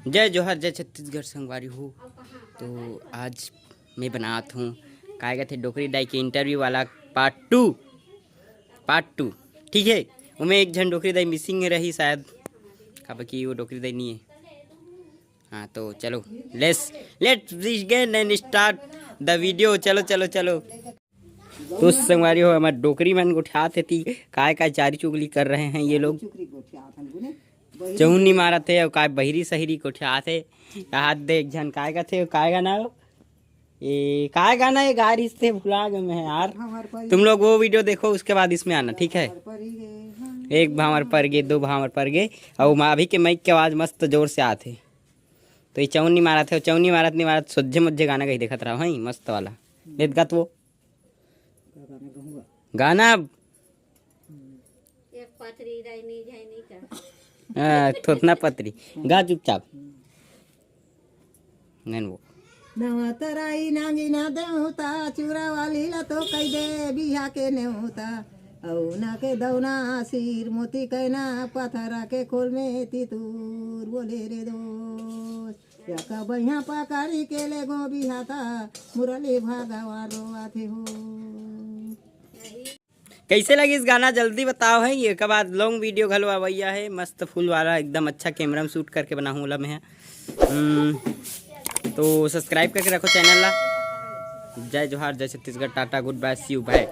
जय जोहर जय छत्तीसगढ़ संगवारी हो। तो आज मैं बनात हूँ काय कहते डोकरी दाई के इंटरव्यू वाला पार्ट टू ठीक है। उमें एक झन डोकरी दाई मिसिंग रही शायद काबर कि वो डोकरी दाई नहीं है। हाँ तो चलो let's begin and start the video. चलो चलो चलो तो संगवारी हो हमारे डोकरी मन उठाते थी काय काय चारी चुगली कर रहे हैं ये लोग। चौनी मारा थे और काय बहिरी सहिरी को आते हाथ दे एक झन काय का थे काय गाना ये काय गाना ये गाड़ी से भुला गए मैं यार। तुम लोग वो वीडियो देखो उसके बाद इसमें आना ठीक है। एक भावर पर गए दो भावर पर गए और अभी के माइक की आवाज़ मस्त जोर से आते। तो ये चौनी मारा थे चौनी मारत नहीं मारत सोझे मुझे गाना कहीं देखत रहा हई मस्त वाला लेत गात वो गाना थोतना पत्री गा चुपचाप नहीं वो नवतराई नांगी ना देवता चूरा वाली ला तो कई दे बिहा के नेवता औना के दौना सिर मोती कहना पथरा के खोल में तितूर बोले रे दोस्त या का बढ़िया पकारी के ले गो बिहाता मुरली भागवा रोआथे हो। कैसे लगी इस गाना जल्दी बताओ है। ये के बाद लॉन्ग वीडियो घलो आवैया है मस्त फुल वाला एकदम अच्छा कैमरा में शूट करके बना हूँ में है। तो सब्सक्राइब करके रखो चैनल ला। जय जोहार जय Chhattisgarh tata good bye see you bye.